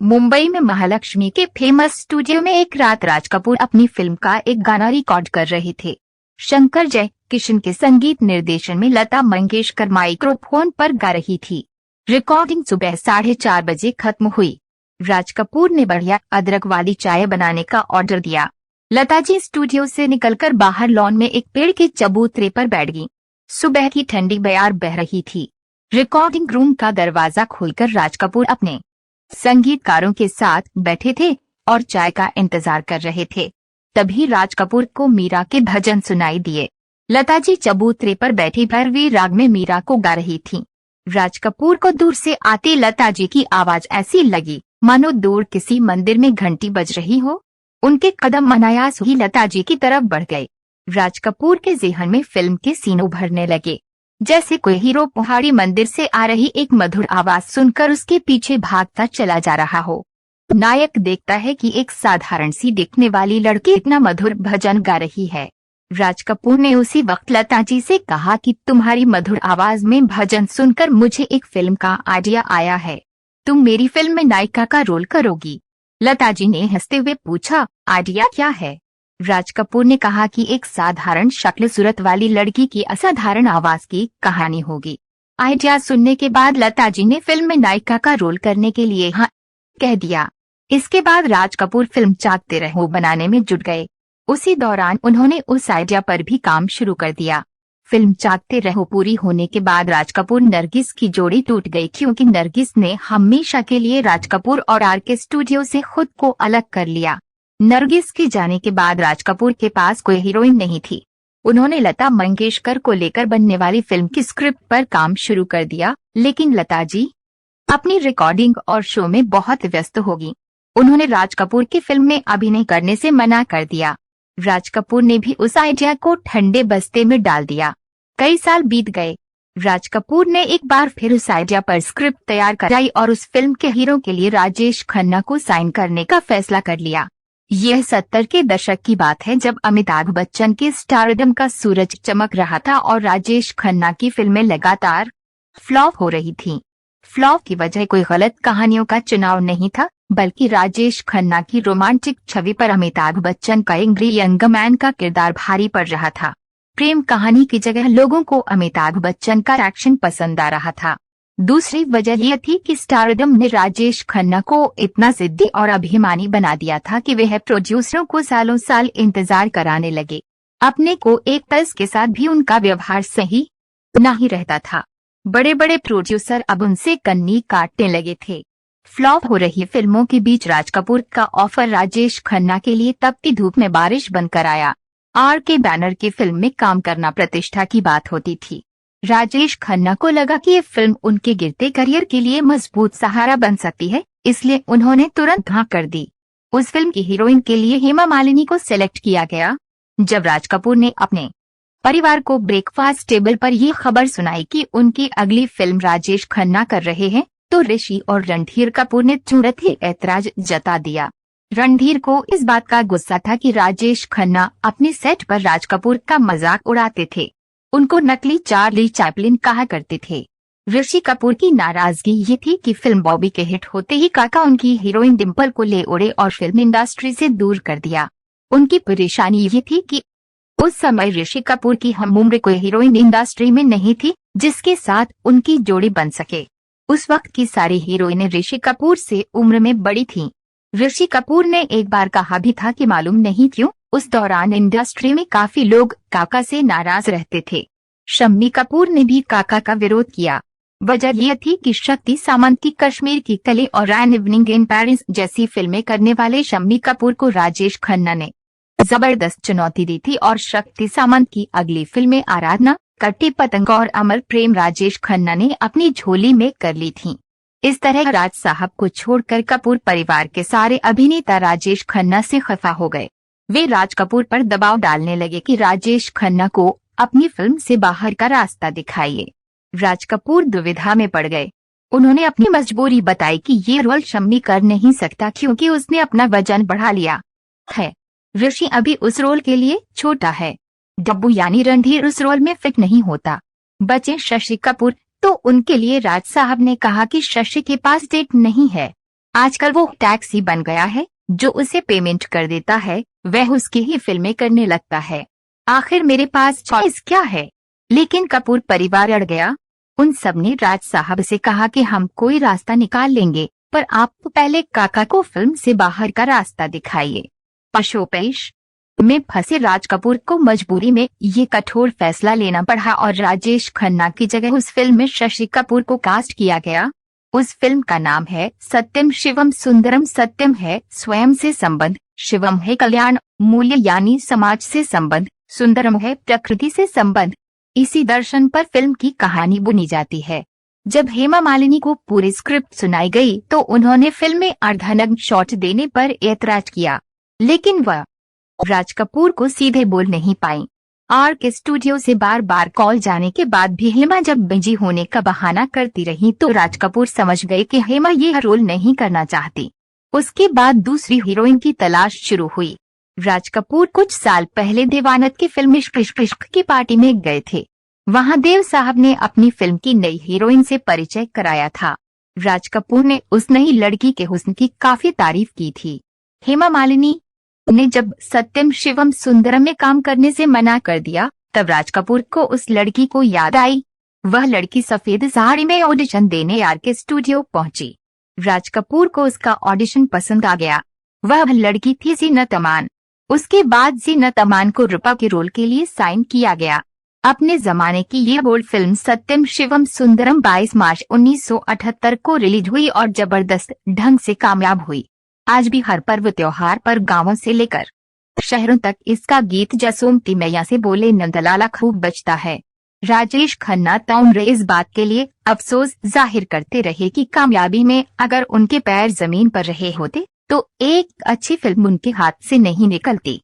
मुंबई में महालक्ष्मी के famous studio में एक रात राज कपूर अपनी फिल्म का एक गाना रिकॉर्ड कर रहे थे। शंकर जयकिशन के संगीत निर्देशन में लता मंगेशकर माइक्रोफोन पर गा रही थी। रिकॉर्डिंग सुबह 4:30 बजे खत्म हुई। राज कपूर ने बढ़िया अदरक वाली चाय बनाने का ऑर्डर दिया। लता जी स्टूडियो से निकलकर बाहर लॉन में एक पेड़ के चबूतरे पर बैठ गईं। सुबह की ठंडी बयार बह रही थी। रिकॉर्डिंग रूम का दरवाजा खोलकर राज कपूर अपने संगीतकारों के साथ बैठे थे और चाय का इंतजार कर रहे थे। तभी राज कपूर को मीरा के भजन सुनाई दिए। लता जी चबूतरे पर बैठी भैरवी राग में मीरा को गा रही थीं। राज कपूर को दूर से आती लता जी की आवाज ऐसी लगी मानो दूर किसी मंदिर में घंटी बज रही हो। उनके कदम अनायास ही लता जी की तरफ बढ़ गए। राज कपूर के ज़हन में फिल्म के सीन उभरने लगे, जैसे कोई हीरो पहाड़ी मंदिर से आ रही एक मधुर आवाज सुनकर उसके पीछे भागता चला जा रहा हो। नायक देखता है कि एक साधारण सी दिखने वाली लड़की इतना मधुर भजन गा रही है। राज कपूर ने उसी वक्त लता जी से कहा कि तुम्हारी मधुर आवाज में भजन सुनकर मुझे एक फिल्म का आइडिया आया है, तुम मेरी फिल्म में नायिका का रोल करोगी। लता जी ने हंसते हुए पूछा, आइडिया क्या है? राज कपूर ने कहा कि एक साधारण शक्ल सूरत वाली लड़की की असाधारण आवाज की कहानी होगी। आइडिया सुनने के बाद लता जी ने फिल्म में नायिका का रोल करने के लिए हाँ कह दिया। इसके बाद राज कपूर फिल्म चाहते रहो बनाने में जुट गए। उसी दौरान उन्होंने उस आइडिया पर भी काम शुरू कर दिया। फिल्म चाहते रहो पूरी होने के बाद राज कपूर नरगिस की जोड़ी टूट गई, क्योंकि नरगिस ने हमेशा के लिए राज कपूर और आरके स्टूडियो से खुद को अलग कर लिया। नरगिस के जाने के बाद राज कपूर के पास कोई हीरोइन नहीं थी। उन्होंने लता मंगेशकर को लेकर बनने वाली फिल्म की स्क्रिप्ट पर काम शुरू कर दिया, लेकिन लता जी अपनी रिकॉर्डिंग और शो में बहुत व्यस्त होगी। उन्होंने राज कपूर की फिल्म में अभिनय करने से मना कर दिया। राज कपूर ने भी उस आइडिया को ठंडे बस्ते में डाल दिया। कई साल बीत गए। राज कपूर ने एक बार फिर उस आइडिया पर स्क्रिप्ट तैयार कराई और उस फिल्म के हीरो के लिए राजेश खन्ना को साइन करने का फैसला कर लिया। यह 70 के दशक की बात है, जब अमिताभ बच्चन के स्टारडम का सूरज चमक रहा था और राजेश खन्ना की फिल्में लगातार फ्लॉप हो रही थीं। फ्लॉप की वजह कोई गलत कहानियों का चुनाव नहीं था, बल्कि राजेश खन्ना की रोमांटिक छवि पर अमिताभ बच्चन का एंग्री यंग मैन का किरदार भारी पड़ रहा था। प्रेम कहानी की जगह लोगों को अमिताभ बच्चन का एक्शन पसंद आ रहा था। दूसरी वजह यह थी कि स्टारडम ने राजेश खन्ना को इतना जिद्दी और अभिमानी बना दिया था कि वह प्रोड्यूसरों को सालों साल इंतजार कराने लगे। अपने को एक तर्ज के साथ भी उनका व्यवहार सही नहीं रहता था। बड़े बड़े प्रोड्यूसर अब उनसे कन्नी काटने लगे थे। फ्लॉप हो रही फिल्मों के बीच राज कपूर का ऑफर राजेश खन्ना के लिए तपती धूप में बारिश बनकर आया। आरके बैनर की फिल्म में काम करना प्रतिष्ठा की बात होती थी। राजेश खन्ना को लगा कि ये फिल्म उनके गिरते करियर के लिए मजबूत सहारा बन सकती है, इसलिए उन्होंने तुरंत हाँ कर दी। उस फिल्म की हीरोइन के लिए हेमा मालिनी को सिलेक्ट किया गया। जब राज कपूर ने अपने परिवार को ब्रेकफास्ट टेबल पर यह खबर सुनाई कि उनकी अगली फिल्म राजेश खन्ना कर रहे हैं, तो ऋषि और रणधीर कपूर ने तुरंत ही ऐतराज जता दिया। रणधीर को इस बात का गुस्सा था कि राजेश खन्ना अपने सेट पर राज कपूर का मजाक उड़ाते थे। उनको नकली चार्ली चैपलिन कहा करते थे। ऋषि कपूर की नाराजगी ये थी कि फिल्म बॉबी के हिट होते ही काका उनकी हीरोइन डिम्पल को ले उड़े और फिल्म इंडस्ट्री से दूर कर दिया। उनकी परेशानी ये थी कि उस समय ऋषि कपूर की हम उम्र कोई हीरोइन इंडस्ट्री में नहीं थी जिसके साथ उनकी जोड़ी बन सके। उस वक्त की सारी हीरोइनें ऋषि कपूर से उम्र में बड़ी थीं। ऋषि कपूर ने एक बार कहा भी था कि मालूम नहीं क्यों उस दौरान इंडस्ट्री में काफी लोग काका से नाराज रहते थे। शम्मी कपूर ने भी काका का विरोध किया। वजह यह थी कि शक्ति सामंत की कश्मीर की कली और एन इवनिंग इन पेरिस जैसी फिल्में करने वाले शम्मी कपूर को राजेश खन्ना ने जबरदस्त चुनौती दी थी और शक्ति सामंत की अगली फिल्में आराधना, कट्टी पतंग और अमर प्रेम राजेश खन्ना ने अपनी झोली में कर ली थीं। इस तरह राज साहब को छोड़कर कपूर परिवार के सारे अभिनेता राजेश खन्ना से खफा हो गए। वे राज कपूर पर दबाव डालने लगे कि राजेश खन्ना को अपनी फिल्म से बाहर का रास्ता दिखाइए। राज कपूर दुविधा में पड़ गए। उन्होंने अपनी मजबूरी बताई कि ये रोल शम्मी कर नहीं सकता क्योंकि उसने अपना वजन बढ़ा लिया है। ऋषि अभी उस रोल के लिए छोटा है। डब्बू यानी रणधीर उस रोल में फिट नहीं होता। बचे शशि कपूर, तो उनके लिए राज साहब ने कहा कि शशि के पास डेट नहीं है। आजकल वो टैक्सी बन गया है, जो उसे पेमेंट कर देता है वह उसकी ही फिल्में करने लगता है। आखिर मेरे पास चॉइस क्या है? लेकिन कपूर परिवार अड़ गया। उन सब ने राज साहब से कहा कि हम कोई रास्ता निकाल लेंगे, पर आप पहले काका को फिल्म से बाहर का रास्ता दिखाइए। पशोपेश में फंसे राज कपूर को मजबूरी में ये कठोर फैसला लेना पड़ा और राजेश खन्ना की जगह उस फिल्म में शशि कपूर को कास्ट किया गया। उस फिल्म का नाम है सत्यम शिवम सुंदरम। सत्यम है स्वयं से संबंध, शिवम है कल्याण मूल्य यानी समाज से संबंध, सुंदरम है प्रकृति से संबंध। इसी दर्शन पर फिल्म की कहानी बुनी जाती है। जब हेमा मालिनी को पूरी स्क्रिप्ट सुनाई गई तो उन्होंने फिल्म में अर्धनग्न शॉट देने पर ऐतराज किया, लेकिन वह राज कपूर को सीधे बोल नहीं पाई। आरके स्टूडियो से बार बार कॉल जाने के बाद भी हेमा जब बिजी होने का बहाना करती रही तो राज कपूर समझ गए कि हेमा ये रोल नहीं करना चाहती। उसके बाद दूसरी हीरोइन की तलाश शुरू हुई। राज कपूर कुछ साल पहले देवानंद की फिल्म इश्क इश्क इश्क की पार्टी में गए थे। वहां देव साहब ने अपनी फिल्म की नई हीरोइन से परिचय कराया था। राज कपूर ने उस नई लड़की के हुस्न की काफी तारीफ की थी। हेमा मालिनी ने जब सत्यम शिवम सुंदरम में काम करने से मना कर दिया तब राज कपूर को उस लड़की को याद आई। वह लड़की सफेद साड़ी में ऑडिशन देने आरके स्टूडियो पहुंची। राज कपूर को उसका ऑडिशन पसंद आ गया। वह लड़की थी जीनत अमान। उसके बाद जीनत अमान को रूपा के रोल के लिए साइन किया गया। अपने जमाने की ये बोल्ड फिल्म सत्यम शिवम सुंदरम 22 मार्च 1978 को रिलीज हुई और जबरदस्त ढंग से कामयाब हुई। आज भी हर पर्व त्योहार पर गांवों से लेकर शहरों तक इसका गीत जसोमती मैया से बोले नंदलाला खूब बजता है। राजेश खन्ना तौमरे इस बात के लिए अफसोस जाहिर करते रहे कि कामयाबी में अगर उनके पैर जमीन पर रहे होते तो एक अच्छी फिल्म उनके हाथ से नहीं निकलती।